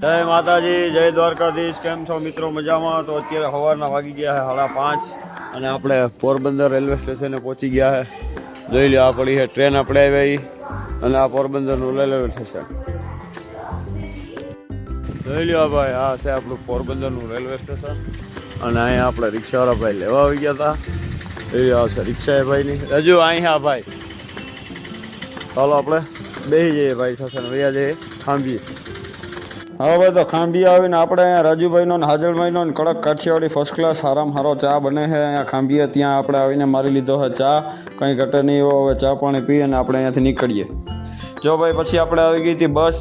જય માતાજી, જય દ્વારકાધીશ. કેમ છો મિત્રો? મજામાં? તો અત્યારે સવારના વાગી ગયા છે 5:30 અને આપણે પોરબંદર રેલવે સ્ટેશને પહોંચી ગયા છે. જોઈ લો, આ પડી છે ટ્રેન આપણે આવી અને આ પોરબંદરનું રેલવે સ્ટેશન. જોઈ લો ભાઈ, આ છે આપણું પોરબંદરનું રેલવે સ્ટેશન અને અહીંયા આપણે રિક્ષાવાળા ભાઈ લેવા આવી ગયા હતા. જોઈ લો, આ છે રિક્ષા એ ભાઈની. હજુ અહીંયા ભાઈ, ચાલો આપણે બેસી જઈએ ભાઈ સાથે વૈયા જઈએ ખાંભીએ. હા ભાઈ, તો ખાંભી આવીને આપણે અહીંયા રાજુભાઈનો ને હાજરભાઈનો ને કડક કાઠિયાવાડી ફર્સ્ટ ક્લાસ સારામાં સારો ચા બને છે અહીંયા ખાંભીએ. ત્યાં આપણે આવીને મારી લીધો છે ચા, કંઈ ઘટે નહીં એવો. હવે ચા પાણી પી અને આપણે અહીંયાથી નીકળીએ. જો ભાઈ, પછી આપણે આવી ગઈ હતી બસ,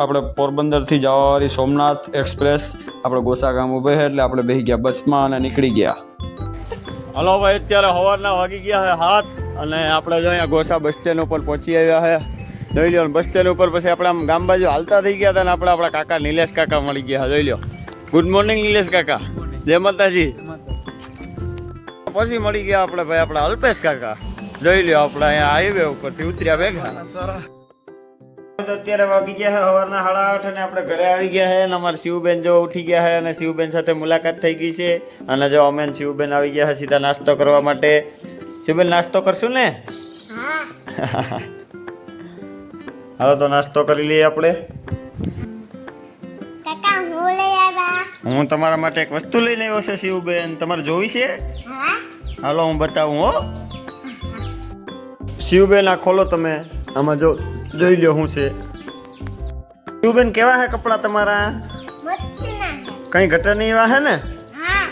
આપણે પોરબંદરથી જવાવાળી સોમનાથ એક્સપ્રેસ. આપણે ગોસા ગામ ઊભે છે એટલે આપણે બેસી ગયા બસમાં અને નીકળી ગયા. હલો ભાઈ, અત્યારે સવારના વાગી ગયા છે 7 અને આપણે જો અહીંયા ગોસા બસ સ્ટેન્ડ ઉપર પહોંચી આવ્યા છે. જોઈ લો, બસ સ્ટેન્ડ ઉપર પછી આપણે આમ ગામ બાજુ હાલતા થઈ ગયા હતા ને આપણે આપણા કાકા નિલેશ કાકા મળી ગયા. જોઈ લો, ગુડ મોર્નિંગ નિલેશ કાકા, જય માતાજી. પછી મળી ગયા આપણે ભાઈ આપણા અલ્પેશ કાકા. જોઈ લો, આપણે અહીંયા હાઈવે ઉપરથી ઉતર્યા ભેગા. અત્યારે વાગી ગયા છે સવારના 8:30 અને આપણે ઘરે આવી ગયા છે અને અમારા શિવબેન જો ઉઠી ગયા છે અને શિવબેન સાથે મુલાકાત થઈ ગઈ છે. અને જો અમે શિવબેન આવી ગયા છે સીધા નાસ્તો કરવા માટે. શિવબેન, નાસ્તો કરશું ને? હાલો તો નાસ્તો કરી લઈએ આપણે. હું તમારા માટે એક વસ્તુ લઈને આવ્યો છે શિવબેન, તમારે જોવી છે? હાલો હું બતાવું. હો શિવબેન, આ ખોલો તમે, આમાં જો જોઈ લો શું છે. શિવબેન, કેવા છે કપડા તમારા? કઈ ઘટે નહીં એવા છે ને?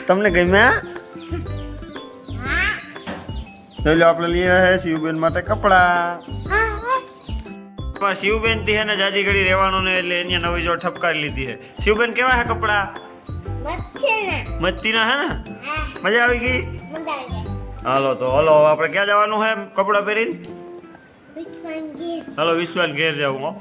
તમને ગમ્યા? જોઈ લો, આપણે લઈ આવ્યા છે શિવબેન માટે કપડા. શિવબેન થી હે ને જાજી ઘડી રહેવાનું ને એટલે એની નવી જો ઠપકારી લીધી છે. શિવબેન, કેવા છે કપડા? મસ્તીના હે ને? મજા આવી ગઈ? હાલો તો હલો, આપણે ક્યાં જવાનું છે કપડા પહેરીને? હાલો, વિશ્વાન ઘેર જવું.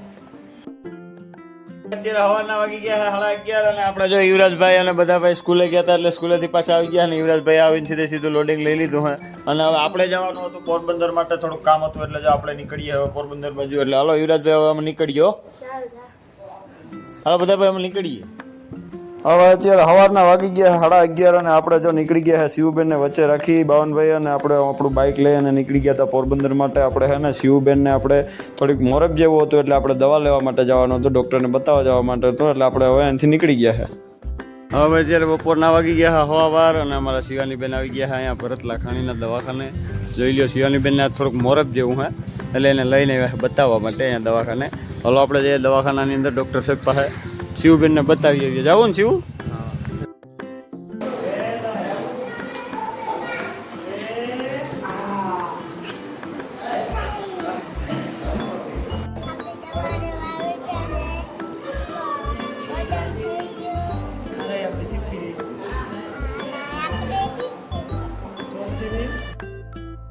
અત્યારે સવારના વાગી ગયા 11:30 અને આપણે જો યુવરાજભાઈ અને બધા ભાઈ સ્કૂલે ગયા હતા એટલે સ્કૂલેથી પાછા આવી ગયા અને યુવરાજભાઈ આવીને સીધું લોડિંગ લઈ લીધું હે. અને હવે આપણે જવાનું હતું પોરબંદર માટે, થોડુંક કામ હતું એટલે જો આપણે નીકળીએ હવે પોરબંદર બાજુ. એટલે હાલો યુવરાજભાઈ, હવે અમે નીકળીએ. હાલો બધા ભાઈ, અમે નીકળીએ. હવે અત્યારે સવારના વાગી ગયા 11:30 અને આપણે જો નીકળી ગયા છે શિવબેનને વચ્ચે રાખી બાવનભાઈ અને આપણે આપણું બાઇક લઈ અને નીકળી ગયા હતા પોરબંદર માટે. આપણે છે ને શિવબેનને આપણે થોડીક મોરબ જેવું હતું એટલે આપણે દવા લેવા માટે જવાનું હતું, ડૉક્ટરને બતાવવા જવા માટે હતું. એટલે આપણે હવે અહીંથી નીકળી ગયા છે. હવે અત્યારે બપોરના વાગી ગયા 12:15 અને અમારા શિવાનીબેન આવી ગયા છે અહીંયા ભરત લાખાણીના દવાખાને. જોઈ લો, શિવાનીબેનને થોડુંક મોરબ જેવું હે એટલે એને લઈને બતાવવા માટે અહીંયા દવાખાને. હલો આપણે જઈએ દવાખાનાની અંદર, ડૉક્ટર સાહેબ પાસે શિવબેનને બતાવી આવીએ. જાવું ને શિવ?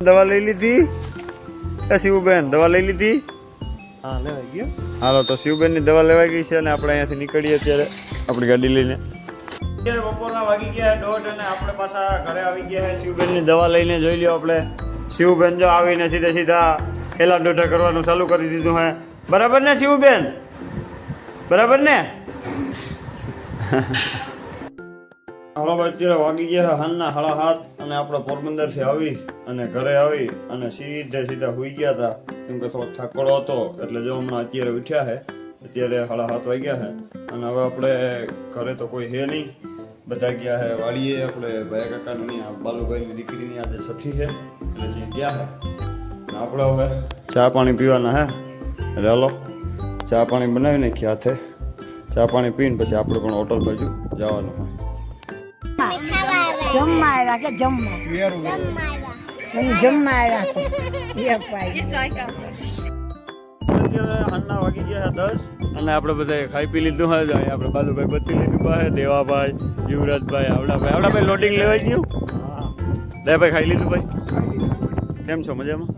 દવા લઈ લીધી? શિવબેન, દવા લઈ લીધી? હા, લેવાઈ ગયો. હાલો તો શિવબેનની દવા લેવાઈ ગઈ છે અને આપણે અહીંયાથી નીકળીએ અત્યારે આપણી ગાડી લઈને. અત્યારે બપોરના વાગી ગયા 1:30 અને આપણે પાછા ઘરે આવી ગયા છે શિવબેનની દવા લઈને. જોઈ લો, આપણે શિવબેન જો આવીને સીધા હેલા ડોઢા કરવાનું ચાલુ કરી દીધું હે. બરાબર ને શિવબેન? બરાબર ને? હાલો ભાઈ, અત્યારે વાગી ગયા સાંજના 7:30 અને આપણે પોરબંદરથી આવી અને ઘરે આવી અને સીધા સુઈ ગયા હતા કેમ કે થોડો થાકડો હતો. એટલે જો હમણાં અત્યારે ઉઠ્યા છે, અત્યારે 7:30 વાગ્યા છે અને હવે આપણે ઘરે તો કોઈ છે નહીં, બધા ગયા છે વાડીએ. આપણે ભાઈ કાકાની બાલુભાઈની દીકરીની આજે છઠ્ઠી છે એટલે જે ગયા છે. આપણે હવે ચા પાણી પીવાના હે એટલે હાલો ચા પાણી બનાવી નાખીએ હાથે. ચા પાણી પીને પછી આપણે પણ હોટલ બાજુ જવાનું હોય. જમવા આવ્યા કે જમવા સાંજના વાગી ગયા 10 અને આપણે બધા ખાઈ પી લીધું હોય. આપણે બાલુભાઈ બત્તી લઈને ઉભા છે, દેવાભાઈ, યુવરાજભાઈ, આવડાભાઈ લોડિંગ લેવાઈ ગયું. લે ભાઈ, ખાઈ લીધું ભાઈ? કેમ છો? મજામાં?